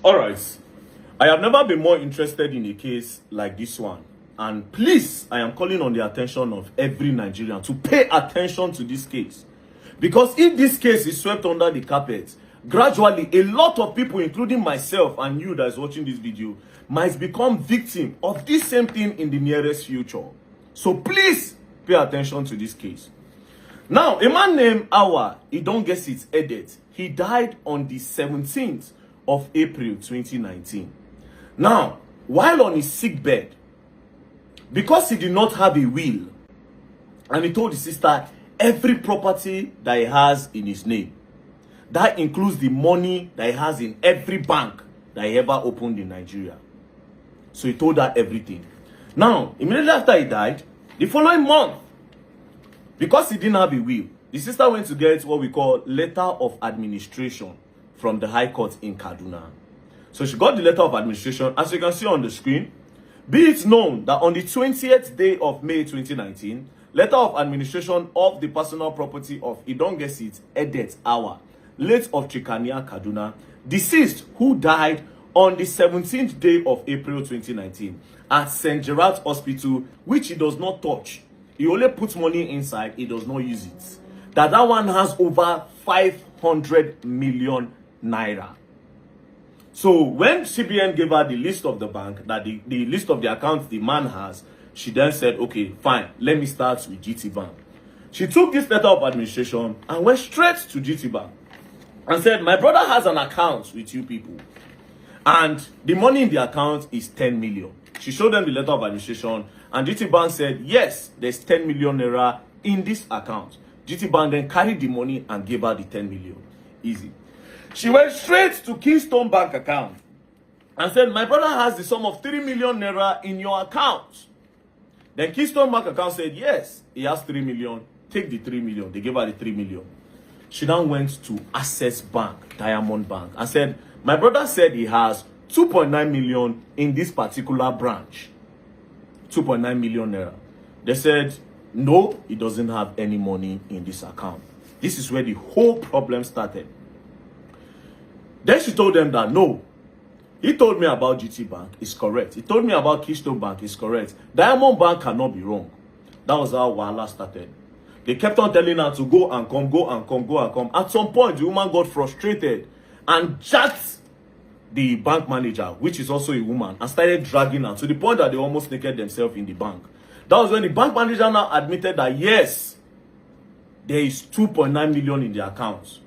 All right. I have never been more interested in a case like this one. And please, I am calling on the attention of every Nigerian to pay attention to this case. Because if this case is swept under the carpet, gradually a lot of people, including myself and you that is watching this video, might become victim of this same thing in the nearest future. So please pay attention to this case. Now, a man named Awa, he don't get it edit. He died on the 17th of April 2019. Now, while on his sick bed, because he did not have a will, and he told his sister every property that he has in his name, that includes the money that he has in every bank that he ever opened in Nigeria. So he told her everything. Now, immediately after he died, the following month, because he didn't have a will, the sister went to get what we call letter of administration from the High Court in Kaduna. So she got the letter of administration, as you can see on the screen. Be it known that on the 20th day of May 2019, letter of administration of the personal property of Idongesit Edet Awa, late of Chikania, Kaduna, deceased, who died on the 17th day of April 2019 at St. Gerard's Hospital, which he does not touch. He only puts money inside, he does not use it. That one has over 500 million naira. So when CBN gave her the list of the bank, that the list of the accounts the man has, she then said, okay, fine, let me start with GT Bank. She took this letter of administration and went straight to GT Bank and said, my brother has an account with you people, and the money in the account is 10 million. She showed them the letter of administration, and GT Bank said, yes, there's 10 million naira in this account. GT Bank then carried the money and gave her the 10 million. Easy. She went straight to Keystone Bank account and said, my brother has the sum of 3 million naira in your account. Then Keystone Bank account said, yes, he has 3 million. Take the 3 million. They gave her the 3 million. She then went to Accessbank, Diamond Bank, and said, my brother said he has 2.9 million in this particular branch. 2.9 million naira. They said, no, he doesn't have any money in this account. This is where the whole problem started. Then she told them that, no, he told me about GT Bank, it's correct. He told me about Keystone Bank, it's correct. Diamond Bank cannot be wrong. That was how Wahala started. They kept on telling her to go and come, go and come, go and come. At some point, the woman got frustrated and jacked the bank manager, which is also a woman, and started dragging her to the point that they almost naked themselves in the bank. That was when the bank manager now admitted that, yes, there is 2.9 million in the account.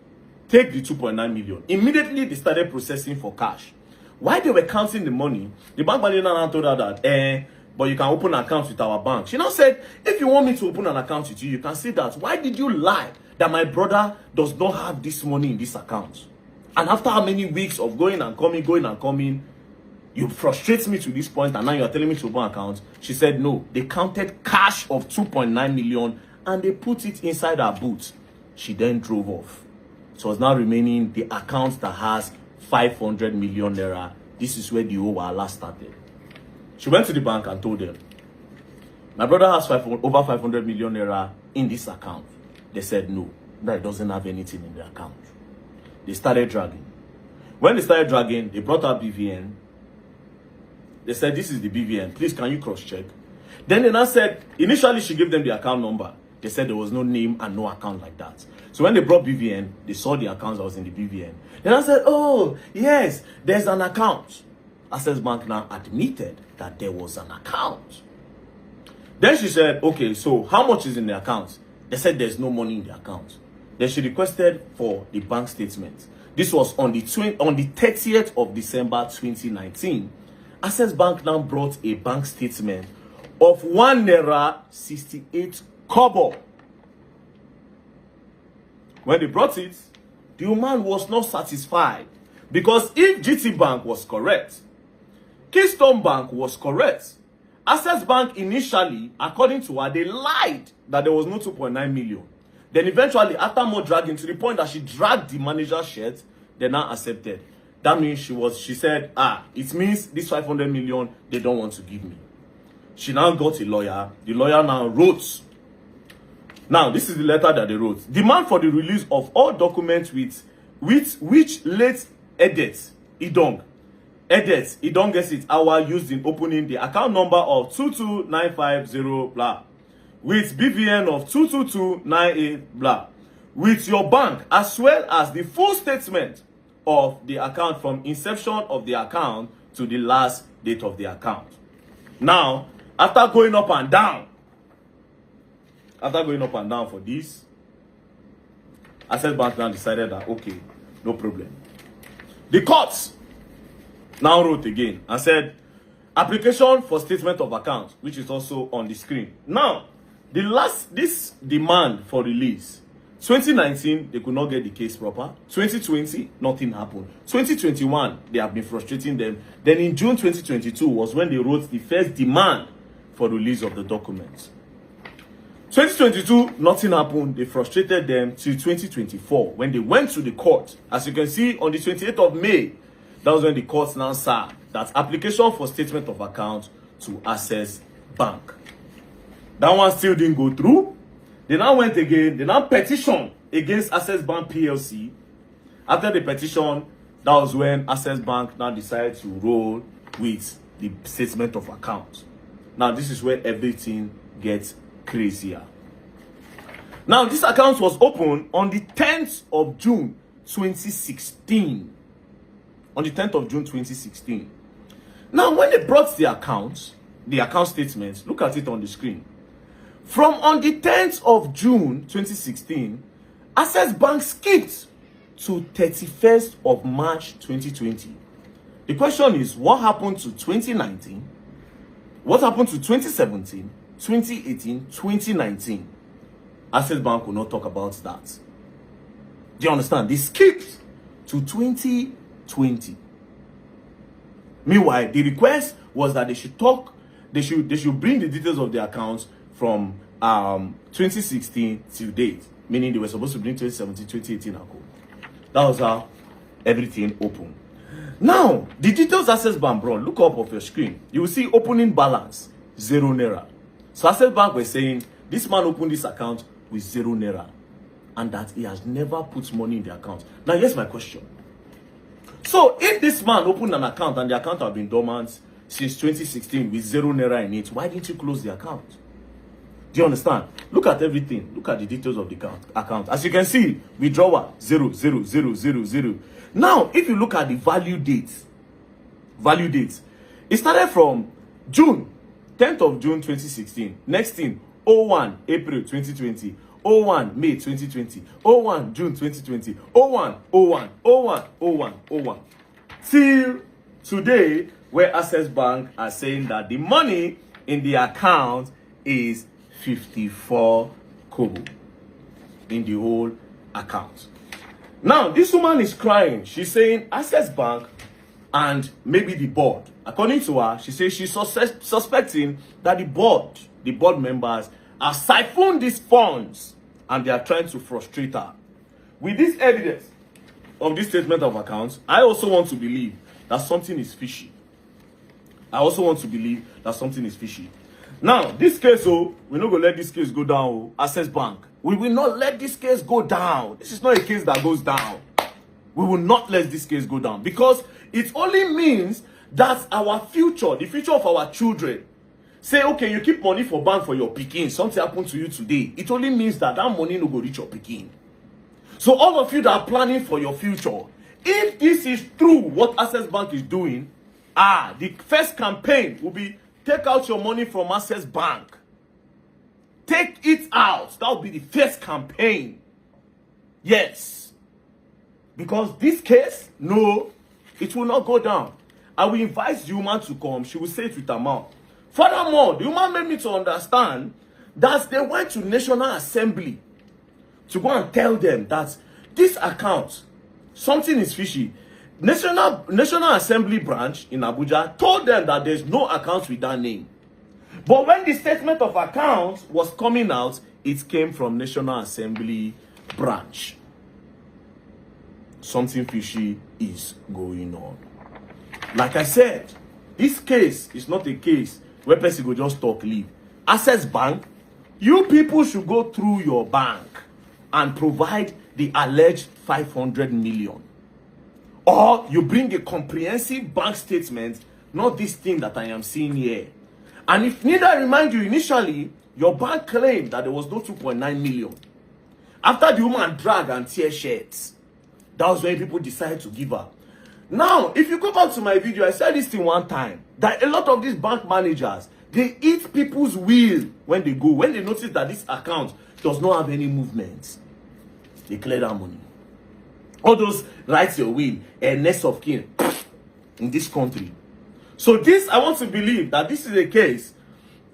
Take the 2.9 million. Immediately, they started processing for cash. While they were counting the money, the bank manager now told her that, but you can open an account with our bank. She now said, if you want me to open an account with you, you can see that. Why did you lie that my brother does not have this money in this account? And after how many weeks of going and coming, you frustrate me to this point, and now you are telling me to open an account? She said, no, they counted cash of 2.9 million and they put it inside her boot. She then drove off. So it's now remaining the account that has 500 million naira. This is where the whole Wahala started. She went to the bank and told them, my brother has over 500 million naira in this account. They said no, that doesn't have anything in the account. They started dragging. When they started dragging, they brought out BVN. They said, this is the BVN. Please, can you cross-check? Then they now said, initially she gave them the account number. They said there was no name and no account like that. So when they brought BVN, they saw the account that was in the BVN. Then I said, oh, yes, there's an account. Accessbank now admitted that there was an account. Then she said, okay, so how much is in the account? They said there's no money in the account. Then she requested for the bank statement. This was on the 30th of December 2019. Accessbank now brought a bank statement of 1 naira 68 kobo. When they brought it, the woman was not satisfied, because if GT Bank was correct, Keystone Bank was correct, Accessbank initially, according to her, they lied that there was no 2.9 million. Then eventually, after more dragging, to the point that she dragged the manager's shirt, they now accepted. That means she said, it means this 500 million, they don't want to give me. She now got a lawyer. The lawyer now wrote. Now, this is the letter that they wrote. Demand for the release of all documents which late Edet Idong edit, he don't get it, hour used in opening the account number of 22950 blah with BVN of 22298 blah with your bank, as well as the full statement of the account from inception of the account to the last date of the account. Now, after going up and down for this, Accessbank now decided that, okay, no problem. The courts now wrote again and said, application for statement of account, which is also on the screen. Now, this demand for release, 2019, they could not get the case proper. 2020, nothing happened. 2021, they have been frustrating them. Then in June 2022 was when they wrote the first demand for release of the documents. 2022, nothing happened. They frustrated them till 2024 when they went to the court. As you can see, on the 28th of May, that was when the court now said that application for statement of account to Access Bank. That one still didn't go through. They now went again. They now petitioned against Access Bank PLC. After the petition, that was when Access Bank now decided to roll with the statement of account. Now, this is where everything gets crazier. Now, this account was opened on the 10th of June 2016. On the 10th of June 2016. Now, when they brought the account statements, look at it on the screen. From on the 10th of June 2016, Access Bank skipped to 31st of March 2020. The question is, what happened to 2019? What happened to 2017, 2018, 2019? Access Bank will not talk about that. Do you understand? They skipped to 2020. Meanwhile, the request was that they should bring the details of the accounts from 2016 till date, meaning they were supposed to bring 2017, 2018 account. That was how everything opened. Now, the details Access Bank brought, look up of your screen. You will see opening balance, 0 naira. So Access Bank was saying, this man opened this account with 0 naira, and that he has never put money in the account. Now, here's my question. So, if this man opened an account and the account has been dormant since 2016 with 0 naira in it, why didn't you close the account? Do you understand? Look at everything. Look at the details of the account. As you can see, withdrawal 00000. Now, if you look at the value dates, it started from June, 10th of June 2016. Next thing, 01 April 2020. 01 May 2020. 01 June 2020. 01 till today, where Access Bank are saying that the money in the account is 54 kobo in the whole account. Now, this woman is crying. She's saying Access Bank and maybe the board. According to her, she says she's suspecting that the board members have siphoned these funds and they are trying to frustrate her. With this evidence of this statement of accounts, I also want to believe that something is fishy. Now, this case, we're not going to let this case go down, Access Bank. We will not let this case go down. This is not a case that goes down. We will not let this case go down because it only means that our future, the future of our children, say, okay, you keep money for bank for your pikin, something happened to you today. It only means that money no go reach your pikin. So all of you that are planning for your future, if this is true, what Access Bank is doing, the first campaign will be take out your money from Access Bank. Take it out. That will be the first campaign. Yes. Because this case, no, it will not go down. I will invite the woman to come. She will say it with her mouth. Furthermore, the woman made me to understand that they went to National Assembly to go and tell them that this account, something is fishy. National Assembly branch in Abuja told them that there's no account with that name. But when the statement of accounts was coming out, it came from National Assembly branch. Something fishy is going on. Like I said, this case is not a case where person go just talk leave. Access Bank, you people should go through your bank and provide the alleged 500 million. Or you bring a comprehensive bank statement, not this thing that I am seeing here. And if neither remind you, initially, your bank claimed that there was no 2.9 million. After the woman drag and tear shirts, that was when people decided to give her. Now, if you go back to my video, I said this thing one time, that a lot of these bank managers, they eat people's will when they go. When they notice that this account does not have any movement, they clear that money. All those rights your will, and next of kin in this country. So this, I want to believe that this is a case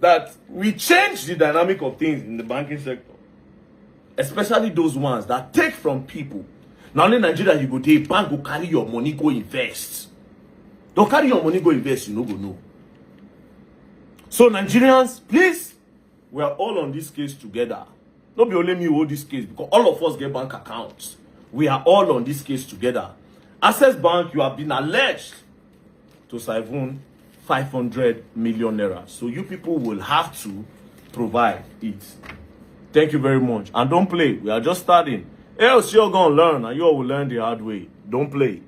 that we change the dynamic of things in the banking sector. Especially those ones that take from people. Now only Nigeria, you go to a bank, go carry your money, go invest. Don't carry your money, go invest, you no go know. So Nigerians, please, we are all on this case together. Not be only me who hold this case, because all of us get bank accounts. We are all on this case together. Accessbank, you have been alleged to siphon 500 million naira. So you people will have to provide it. Thank you very much. And don't play. We are just starting. Else you're going to learn, and you all will learn the hard way. Don't play.